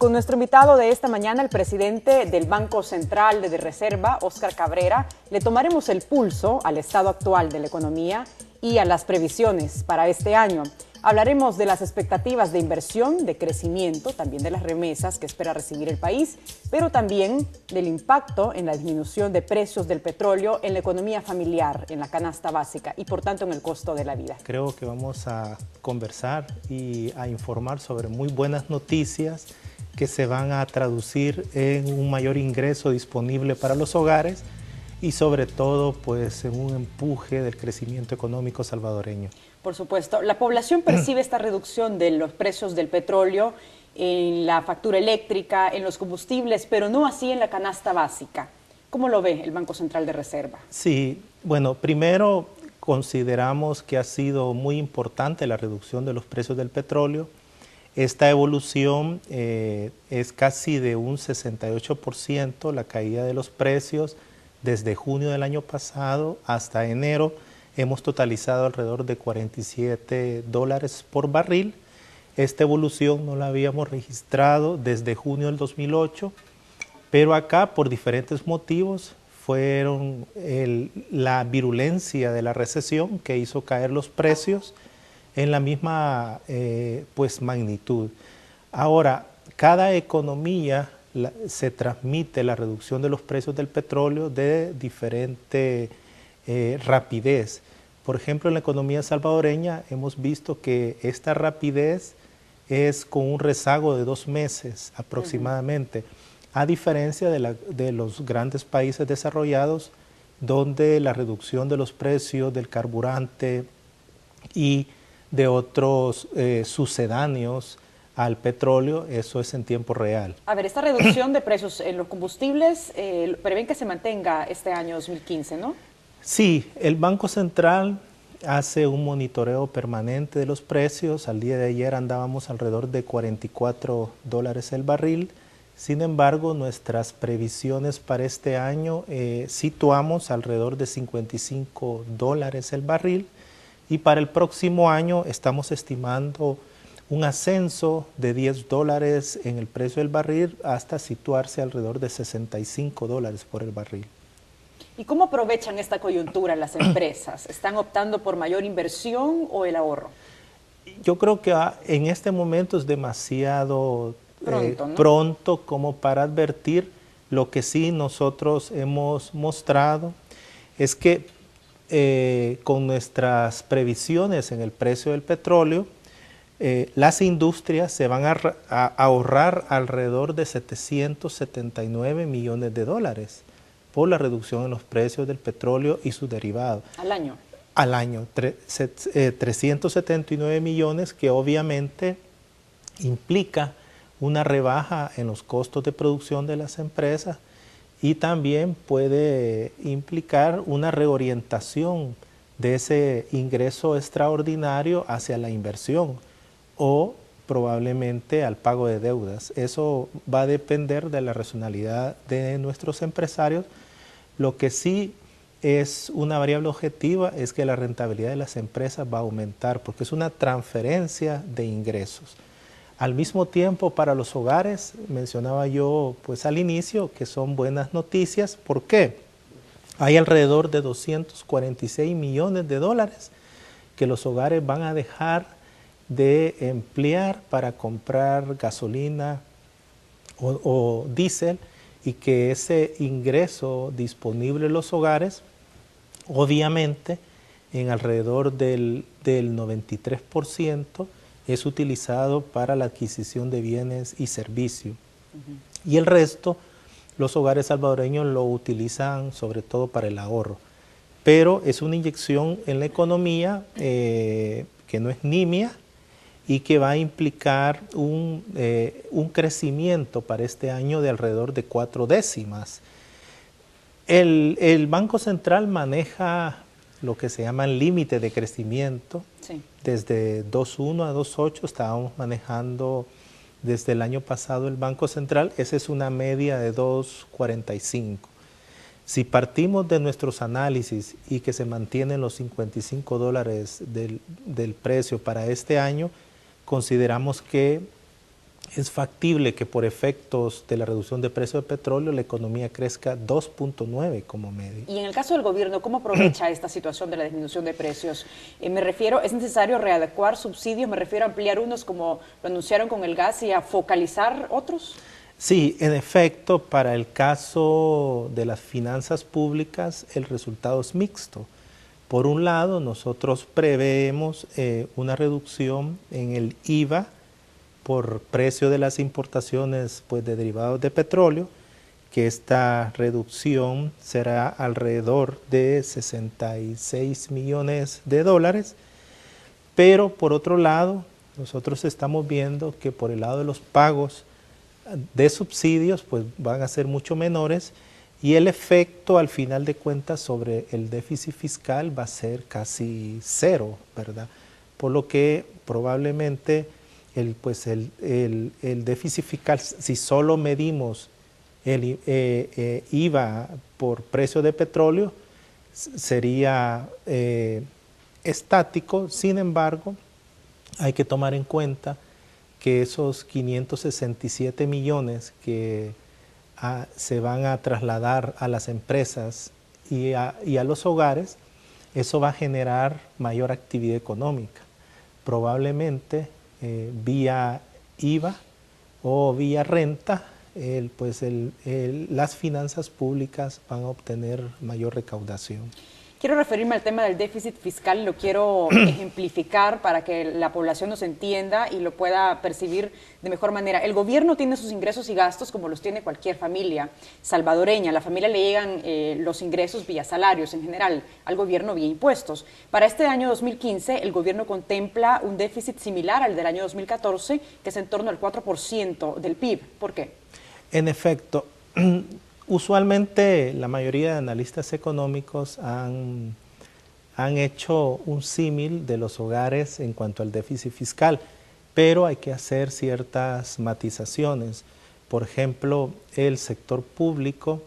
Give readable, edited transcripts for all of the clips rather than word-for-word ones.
con nuestro invitado de esta mañana, el presidente del Banco Central de Reserva, Óscar Cabrera. Le tomaremos el pulso al estado actual de la economía y a las previsiones para este año. Hablaremos de las expectativas de inversión, de crecimiento, también de las remesas que espera recibir el país, pero también del impacto en la disminución de precios del petróleo en la economía familiar, en la canasta básica y por tanto en el costo de la vida. Creo que vamos a conversar y a informar sobre muy buenas noticias que se van a traducir en un mayor ingreso disponible para los hogares y sobre todo pues en un empuje del crecimiento económico salvadoreño. Por supuesto, la población percibe esta reducción de los precios del petróleo en la factura eléctrica, en los combustibles, pero no así en la canasta básica. ¿Cómo lo ve el Banco Central de Reserva? Sí, bueno, primero consideramos que ha sido muy importante la reducción de los precios del petróleo. Esta evolución es casi de un 68%, la caída de los precios desde junio del año pasado hasta enero. Hemos totalizado alrededor de $47 por barril. Esta evolución no la habíamos registrado desde junio del 2008, pero acá por diferentes motivos fueron la virulencia de la recesión que hizo caer los precios en la misma magnitud. Ahora, cada economía se transmite la reducción de los precios del petróleo de diferente rapidez. Por ejemplo, en la economía salvadoreña hemos visto que esta rapidez es con un rezago de 2 meses aproximadamente, a diferencia de los grandes países desarrollados, donde la reducción de los precios del carburante y de otros sucedáneos al petróleo, eso es en tiempo real. A ver, esta reducción de precios en los combustibles prevén que se mantenga este año 2015, ¿no? Sí, el Banco Central hace un monitoreo permanente de los precios. Al día de ayer andábamos alrededor de $44 el barril. Sin embargo, nuestras previsiones para este año situamos alrededor de $55 el barril y para el próximo año estamos estimando un ascenso de $10 en el precio del barril hasta situarse alrededor de $65 por el barril. ¿Y cómo aprovechan esta coyuntura las empresas? ¿Están optando por mayor inversión o el ahorro? Yo creo que en este momento es demasiado pronto como para advertir. Lo que sí nosotros hemos mostrado es que con nuestras previsiones en el precio del petróleo, las industrias se van a ahorrar alrededor de $779 millones por la reducción en los precios del petróleo y sus derivados. ¿Al año? Al año, 379 millones que obviamente implica una rebaja en los costos de producción de las empresas y también puede implicar una reorientación de ese ingreso extraordinario hacia la inversión o probablemente al pago de deudas. Eso va a depender de la racionalidad de nuestros empresarios. Lo que sí es una variable objetiva es que la rentabilidad de las empresas va a aumentar porque es una transferencia de ingresos. Al mismo tiempo, para los hogares, mencionaba yo pues al inicio que son buenas noticias. ¿Por qué? Hay alrededor de $246 millones que los hogares van a dejar de emplear para comprar gasolina o diésel, y que ese ingreso disponible en los hogares, obviamente, en alrededor del 93% es utilizado para la adquisición de bienes y servicios. Y el resto, los hogares salvadoreños lo utilizan sobre todo para el ahorro. Pero es una inyección en la economía que no es nimia y que va a implicar un crecimiento para este año de alrededor de 4 décimas. El Banco Central maneja lo que se llama el límite de crecimiento. Sí. Desde 2.1 a 2.8 estábamos manejando desde el año pasado el Banco Central. Esa es una media de 2.45. Si partimos de nuestros análisis y que se mantienen los $55 del precio para este año, consideramos que es factible que por efectos de la reducción de precio de petróleo la economía crezca 2.9 como medio. Y en el caso del gobierno, ¿cómo aprovecha esta situación de la disminución de precios? Me refiero, ¿es necesario readecuar subsidios? Me refiero a ampliar unos como lo anunciaron con el gas y a focalizar otros. Sí, en efecto, para el caso de las finanzas públicas el resultado es mixto. Por un lado, nosotros preveemos una reducción en el IVA por precio de las importaciones pues, de derivados de petróleo, que esta reducción será alrededor de 66 millones de dólares, pero por otro lado, nosotros estamos viendo que por el lado de los pagos de subsidios pues van a ser mucho menores y el efecto al final de cuentas sobre el déficit fiscal va a ser casi cero, ¿verdad? Por lo que probablemente el déficit fiscal, si solo medimos el IVA por precio de petróleo, sería estático. Sin embargo, hay que tomar en cuenta que esos 567 millones que se van a trasladar a las empresas y a los hogares, eso va a generar mayor actividad económica. Probablemente vía IVA o vía renta, las finanzas públicas van a obtener mayor recaudación. Quiero referirme al tema del déficit fiscal y lo quiero ejemplificar para que la población nos entienda y lo pueda percibir de mejor manera. El gobierno tiene sus ingresos y gastos como los tiene cualquier familia salvadoreña. A la familia le llegan los ingresos vía salarios en general, al gobierno vía impuestos. Para este año 2015, el gobierno contempla un déficit similar al del año 2014, que es en torno al 4% del PIB. ¿Por qué? En efecto, usualmente la mayoría de analistas económicos han hecho un símil de los hogares en cuanto al déficit fiscal, pero hay que hacer ciertas matizaciones. Por ejemplo, el sector público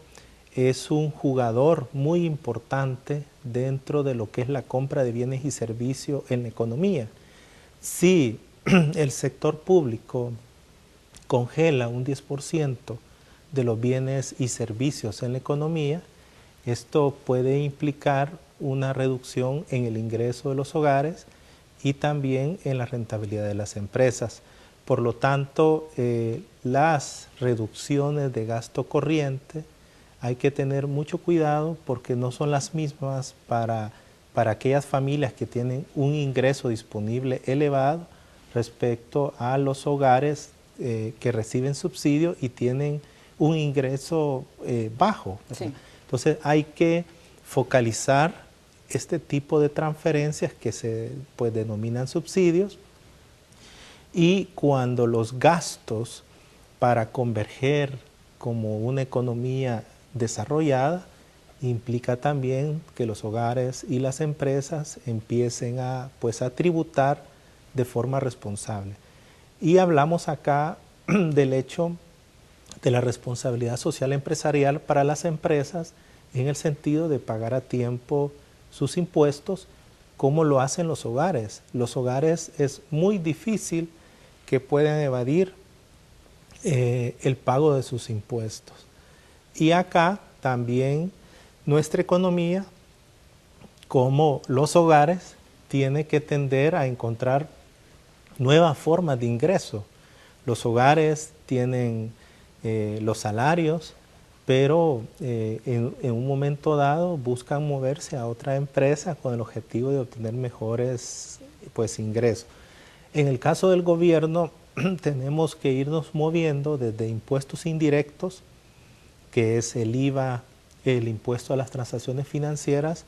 es un jugador muy importante dentro de lo que es la compra de bienes y servicios en la economía. Si el sector público congela un 10% de los bienes y servicios en la economía, esto puede implicar una reducción en el ingreso de los hogares y también en la rentabilidad de las empresas. Por lo tanto, las reducciones de gasto corriente hay que tener mucho cuidado porque no son las mismas para aquellas familias que tienen un ingreso disponible elevado respecto a los hogares que reciben subsidio y tienen un ingreso bajo. Sí. Entonces hay que focalizar este tipo de transferencias que se denominan subsidios, y cuando los gastos para converger como una economía desarrollada implica también que los hogares y las empresas empiecen a tributar de forma responsable. Y hablamos acá del hecho de la responsabilidad social empresarial para las empresas en el sentido de pagar a tiempo sus impuestos, como lo hacen los hogares. Los hogares es muy difícil que puedan evadir el pago de sus impuestos. Y acá también nuestra economía, como los hogares, tiene que tender a encontrar nuevas formas de ingreso. Los hogares tienen los salarios, pero en un momento dado buscan moverse a otra empresa con el objetivo de obtener mejores ingresos. En el caso del gobierno tenemos que irnos moviendo desde impuestos indirectos, que es el IVA, el impuesto a las transacciones financieras,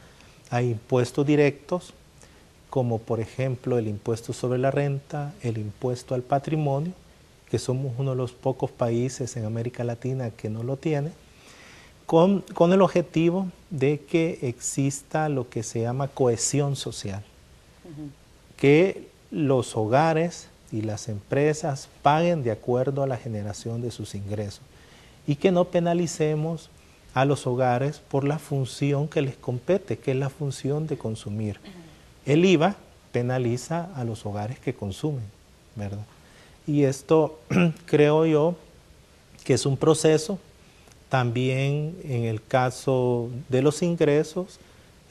a impuestos directos, como por ejemplo el impuesto sobre la renta, el impuesto al patrimonio, que somos uno de los pocos países en América Latina que no lo tiene, con el objetivo de que exista lo que se llama cohesión social, que los hogares y las empresas paguen de acuerdo a la generación de sus ingresos y que no penalicemos a los hogares por la función que les compete, que es la función de consumir. El IVA penaliza a los hogares que consumen, ¿verdad? Y esto creo yo que es un proceso. También en el caso de los ingresos,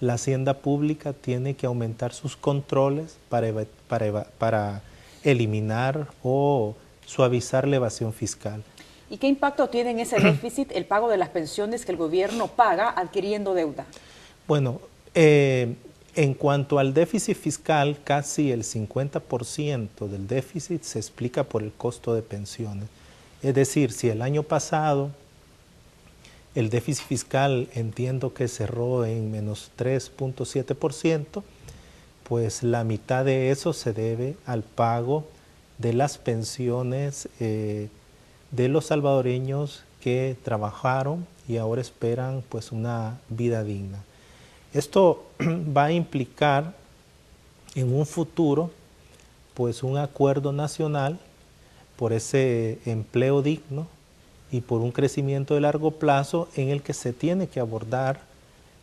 la hacienda pública tiene que aumentar sus controles para eliminar o suavizar la evasión fiscal. ¿Y qué impacto tiene en ese déficit el pago de las pensiones que el gobierno paga adquiriendo deuda? Bueno, en cuanto al déficit fiscal, casi el 50% del déficit se explica por el costo de pensiones. Es decir, si el año pasado el déficit fiscal entiendo que cerró en menos 3.7%, pues la mitad de eso se debe al pago de las pensiones de los salvadoreños que trabajaron y ahora esperan pues una vida digna. Esto va a implicar en un futuro pues un acuerdo nacional por ese empleo digno y por un crecimiento de largo plazo en el que se tiene que abordar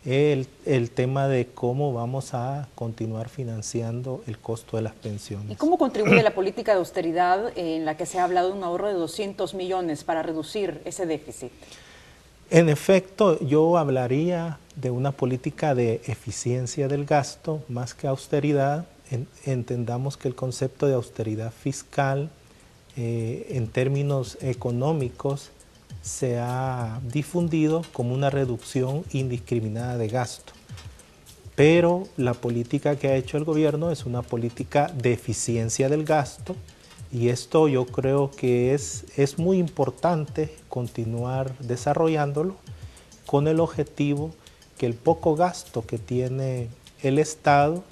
el tema de cómo vamos a continuar financiando el costo de las pensiones. ¿Y cómo contribuye la política de austeridad en la que se ha hablado de un ahorro de 200 millones para reducir ese déficit? En efecto, yo hablaría de una política de eficiencia del gasto más que austeridad. Entendamos que el concepto de austeridad fiscal en términos económicos se ha difundido como una reducción indiscriminada de gasto. Pero la política que ha hecho el gobierno es una política de eficiencia del gasto y esto yo creo que es muy importante continuar desarrollándolo con el objetivo que el poco gasto que tiene el Estado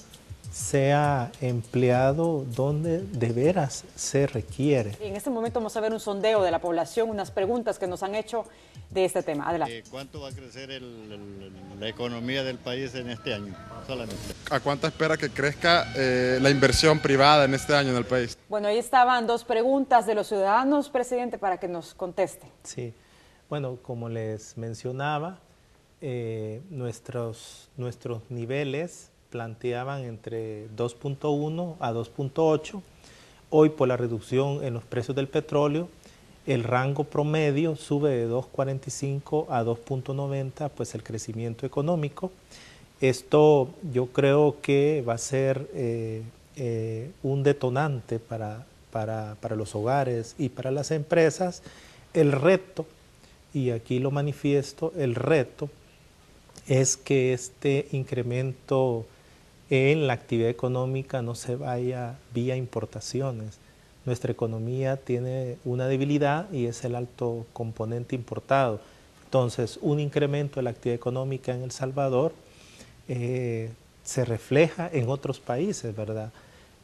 sea empleado donde de veras se requiere. En este momento vamos a ver un sondeo de la población, unas preguntas que nos han hecho de este tema. Adelante. ¿Cuánto va a crecer la economía del país en este año solamente? ¿A cuánto espera que crezca la inversión privada en este año en el país? Bueno, ahí estaban dos preguntas de los ciudadanos, presidente, para que nos conteste. Sí, bueno, como les mencionaba, nuestros niveles planteaban entre 2.1 a 2.8. Hoy por la reducción en los precios del petróleo, el rango promedio sube de 2.45 a 2.90, pues el crecimiento económico. Esto yo creo que va a ser un detonante para los hogares y para las empresas. El reto, y aquí lo manifiesto, el reto es que este incremento en la actividad económica no se vaya vía importaciones. Nuestra economía tiene una debilidad y es el alto componente importado. Entonces, un incremento de la actividad económica en El Salvador se refleja en otros países, ¿verdad?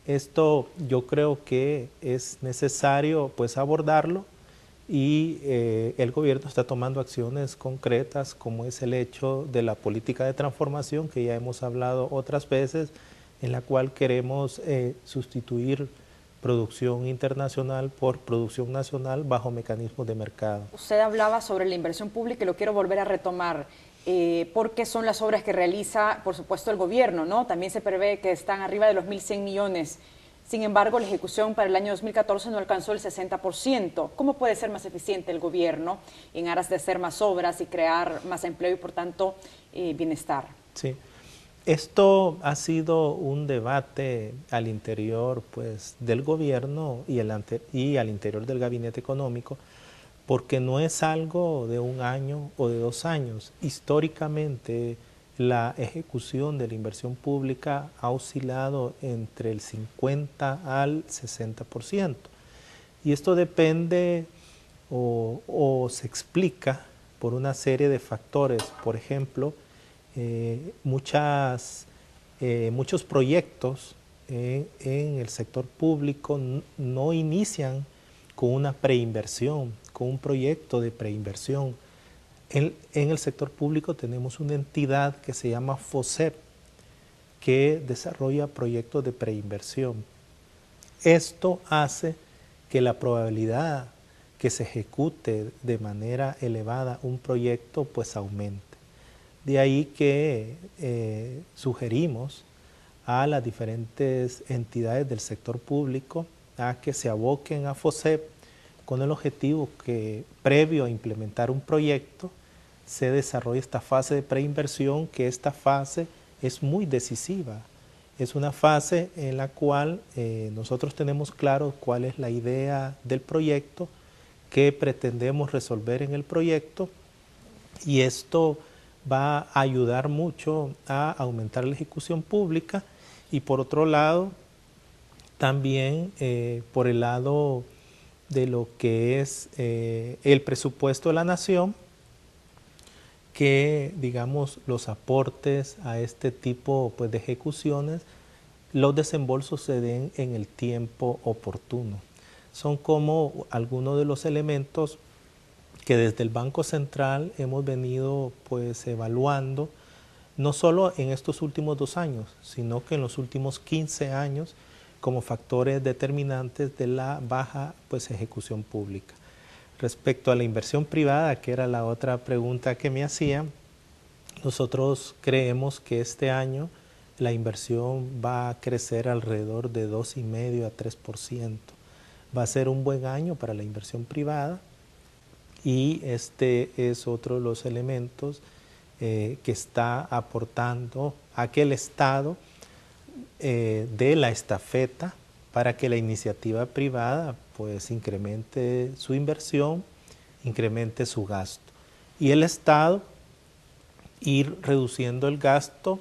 Esto yo creo que es necesario pues abordarlo y el gobierno está tomando acciones concretas como es el hecho de la política de transformación que ya hemos hablado otras veces, en la cual queremos sustituir producción internacional por producción nacional bajo mecanismos de mercado. Usted hablaba sobre la inversión pública y lo quiero volver a retomar, porque son las obras que realiza, por supuesto, el gobierno, ¿no? También se prevé que están arriba de los 1.100 millones. Sin embargo, la ejecución para el año 2014 no alcanzó el 60%. ¿Cómo puede ser más eficiente el gobierno en aras de hacer más obras y crear más empleo y, por tanto, bienestar? Sí. Esto ha sido un debate al interior pues, del gobierno y al interior del gabinete económico, porque no es algo de un año o de 2 años. Históricamente, la ejecución de la inversión pública ha oscilado entre el 50 al 60%. Y esto depende o se explica por una serie de factores. Por ejemplo, muchos proyectos en el sector público no inician con una preinversión, con un proyecto de preinversión. En el sector público tenemos una entidad que se llama FOSEP, que desarrolla proyectos de preinversión. Esto hace que la probabilidad que se ejecute de manera elevada un proyecto pues aumente. De ahí que sugerimos a las diferentes entidades del sector público, a que se aboquen a FOSEP con el objetivo que, previo a implementar un proyecto, se desarrolle esta fase de preinversión, que esta fase es muy decisiva. Es una fase en la cual nosotros tenemos claro cuál es la idea del proyecto, qué pretendemos resolver en el proyecto, y esto va a ayudar mucho a aumentar la ejecución pública. Y por otro lado, también por el lado de lo que es el presupuesto de la nación, que digamos los aportes a este tipo pues, de ejecuciones, los desembolsos se den en el tiempo oportuno. Son como algunos de los elementos que desde el Banco Central hemos venido pues evaluando, no solo en estos últimos 2 años, sino que en los últimos 15 años, como factores determinantes de la baja pues, ejecución pública. Respecto a la inversión privada, que era la otra pregunta que me hacían, nosotros creemos que este año la inversión va a crecer alrededor de 2,5 a 3%. Va a ser un buen año para la inversión privada, y este es otro de los elementos que está aportando a que el Estado dé la estafeta para que la iniciativa privada pues incremente su inversión, incremente su gasto. Y el Estado ir reduciendo el gasto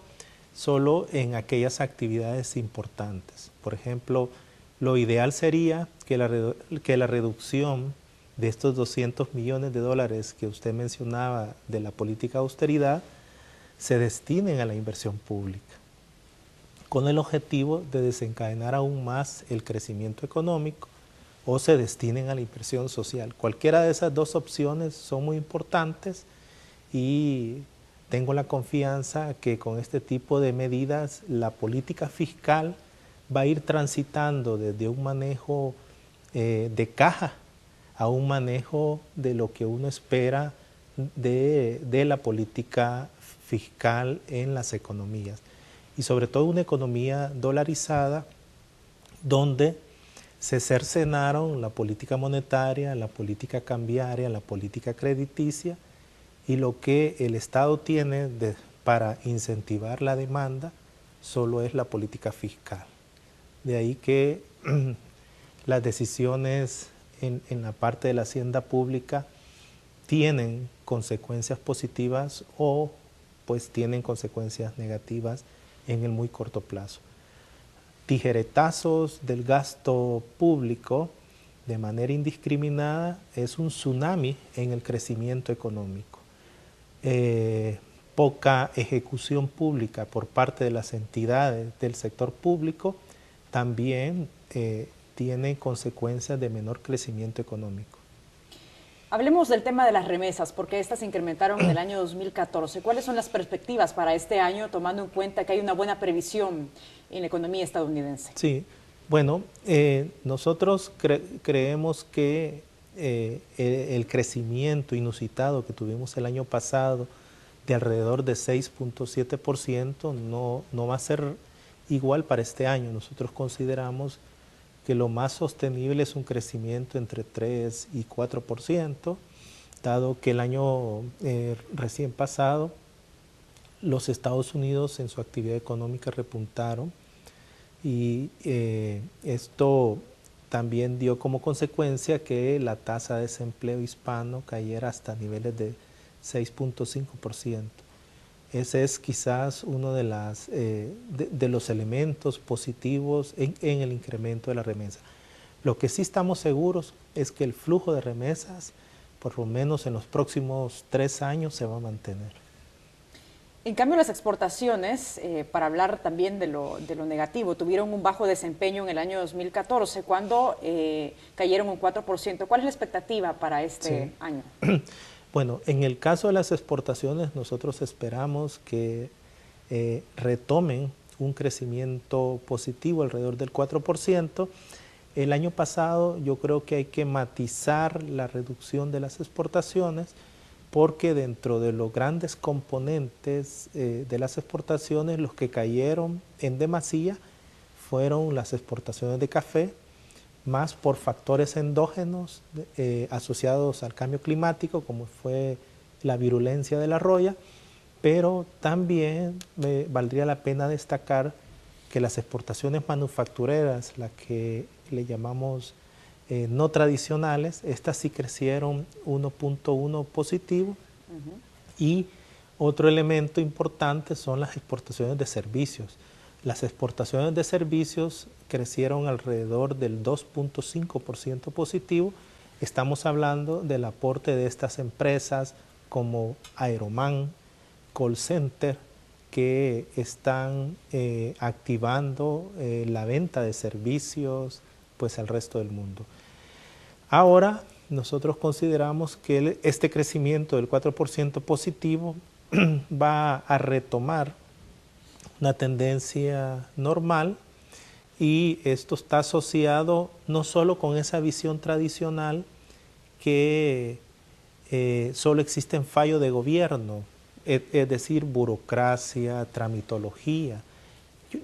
solo en aquellas actividades importantes. Por ejemplo, lo ideal sería que la reducción de estos 200 millones de dólares que usted mencionaba de la política de austeridad se destinen a la inversión pública, con el objetivo de desencadenar aún más el crecimiento económico, o se destinen a la inversión social. Cualquiera de esas dos opciones son muy importantes, y tengo la confianza que con este tipo de medidas la política fiscal va a ir transitando desde un manejo de caja a un manejo de lo que uno espera de la política fiscal en las economías. Y sobre todo una economía dolarizada, donde se cercenaron la política monetaria, la política cambiaria, la política crediticia, y lo que el Estado tiene para incentivar la demanda solo es la política fiscal. De ahí que las decisiones en la parte de la hacienda pública tienen consecuencias positivas o pues tienen consecuencias negativas en el muy corto plazo. Tijeretazos del gasto público de manera indiscriminada es un tsunami en el crecimiento económico. Poca ejecución pública por parte de las entidades del sector público también tiene consecuencias de menor crecimiento económico. Hablemos del tema de las remesas, porque estas se incrementaron en el año 2014. ¿Cuáles son las perspectivas para este año, tomando en cuenta que hay una buena previsión en la economía estadounidense? Sí, bueno, nosotros creemos que el crecimiento inusitado que tuvimos el año pasado de alrededor de 6,7% no va a ser igual para este año. Nosotros consideramos que lo más sostenible es un crecimiento entre 3 y 4%, dado que el año recién pasado los Estados Unidos en su actividad económica repuntaron, y esto también dio como consecuencia que la tasa de desempleo hispano cayera hasta niveles de 6,5%. Ese es quizás uno de los elementos positivos en el incremento de la remesa. Lo que sí estamos seguros es que el flujo de remesas, por lo menos en los próximos 3 años, se va a mantener. En cambio, las exportaciones, para hablar también de lo negativo, tuvieron un bajo desempeño en el año 2014, cuando cayeron un 4%. ¿Cuál es la expectativa para este año? Bueno, en el caso de las exportaciones, nosotros esperamos que retomen un crecimiento positivo alrededor del 4%. El año pasado yo creo que hay que matizar la reducción de las exportaciones, porque dentro de los grandes componentes de las exportaciones, los que cayeron en demasía fueron las exportaciones de café, más por factores endógenos asociados al cambio climático, como fue la virulencia de la roya, pero también me valdría la pena destacar que las exportaciones manufactureras, las que le llamamos no tradicionales, estas sí crecieron 1.1 positivo. Y otro elemento importante son las exportaciones de servicios. Las exportaciones de servicios crecieron alrededor del 2.5% positivo. Estamos hablando del aporte de estas empresas como Aeroman, Call Center, que están activando la venta de servicios pues, al resto del mundo. Ahora, nosotros consideramos que este crecimiento del 4% positivo va a retomar una tendencia normal, y esto está asociado no solo con esa visión tradicional que solo existen fallos de gobierno, es decir, burocracia, tramitología.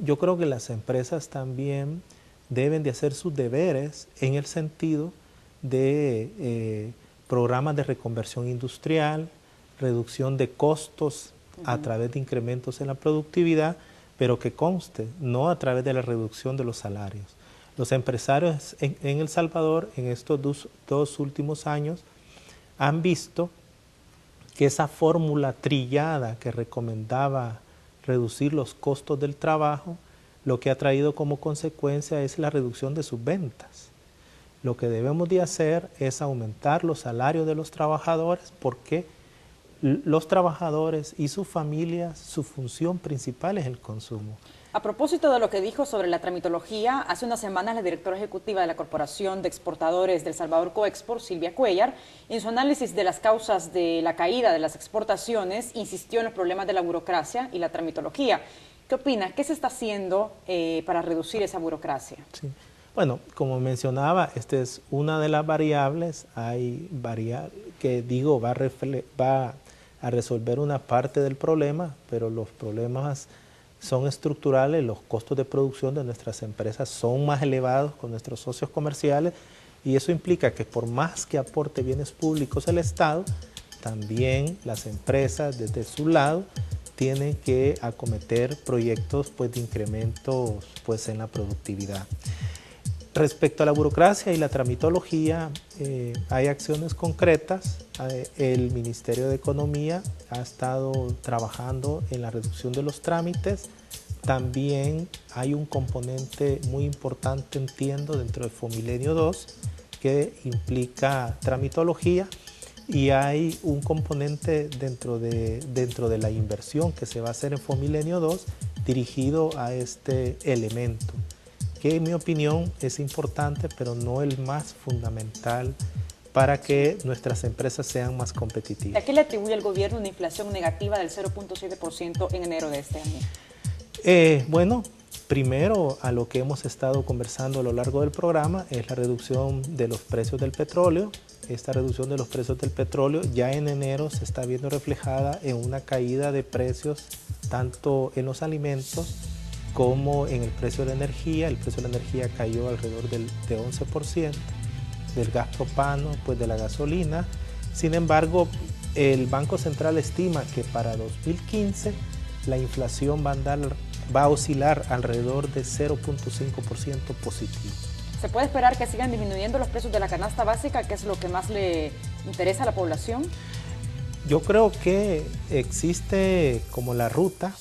Yo creo que las empresas también deben de hacer sus deberes en el sentido de programas de reconversión industrial, reducción de costos a través de incrementos en la productividad, pero que conste, no a través de la reducción de los salarios. Los empresarios en El Salvador en estos dos últimos años han visto que esa fórmula trillada que recomendaba reducir los costos del trabajo, lo que ha traído como consecuencia es la reducción de sus ventas. Lo que debemos de hacer es aumentar los salarios de los trabajadores, porque los trabajadores y sus familias, su función principal es el consumo. A propósito de lo que dijo sobre la tramitología, hace unas semanas la directora ejecutiva de la Corporación de Exportadores del Salvador, Coexport, Silvia Cuellar, en su análisis de las causas de la caída de las exportaciones, insistió en los problemas de la burocracia y la tramitología. ¿Qué opina? ¿Qué se está haciendo para reducir esa burocracia? Sí. Bueno, como mencionaba, esta es una de las variables. Hay variables que digo va a resolver una parte del problema, pero los problemas son estructurales. Los costos de producción de nuestras empresas son más elevados con nuestros socios comerciales, y eso implica que por más que aporte bienes públicos el Estado, también las empresas desde su lado tienen que acometer proyectos pues, de incrementos pues, en la productividad. Respecto a la burocracia y la tramitología, hay acciones concretas. El Ministerio de Economía ha estado trabajando en la reducción de los trámites. También hay un componente muy importante, entiendo, dentro de Fomilenio 2, que implica tramitología, y hay un componente dentro de la inversión que se va a hacer en Fomilenio 2 dirigido a este elemento, que en mi opinión es importante, pero no el más fundamental para que nuestras empresas sean más competitivas. ¿A qué le atribuye el gobierno una inflación negativa del 0.7% en enero de este año? Bueno, primero a lo que hemos estado conversando a lo largo del programa es la reducción de los precios del petróleo. Esta reducción de los precios del petróleo ya en enero se está viendo reflejada en una caída de precios tanto en los alimentos como en el precio de la energía. El precio de la energía cayó alrededor de 11%, del gas propano, pues de la gasolina. Sin embargo, el Banco Central estima que para 2015 la inflación va a oscilar alrededor de 0.5% positivo. ¿Se puede esperar que sigan disminuyendo los precios de la canasta básica, que es lo que más le interesa a la población? Yo creo que existe como la ruta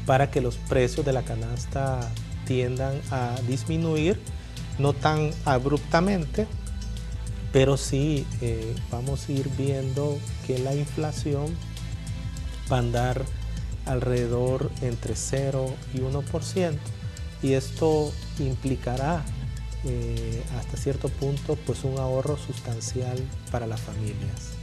para que los precios de la canasta tiendan a disminuir, no tan abruptamente, pero sí vamos a ir viendo que la inflación va a andar alrededor entre 0 y 1%, y esto implicará hasta cierto punto pues un ahorro sustancial para las familias.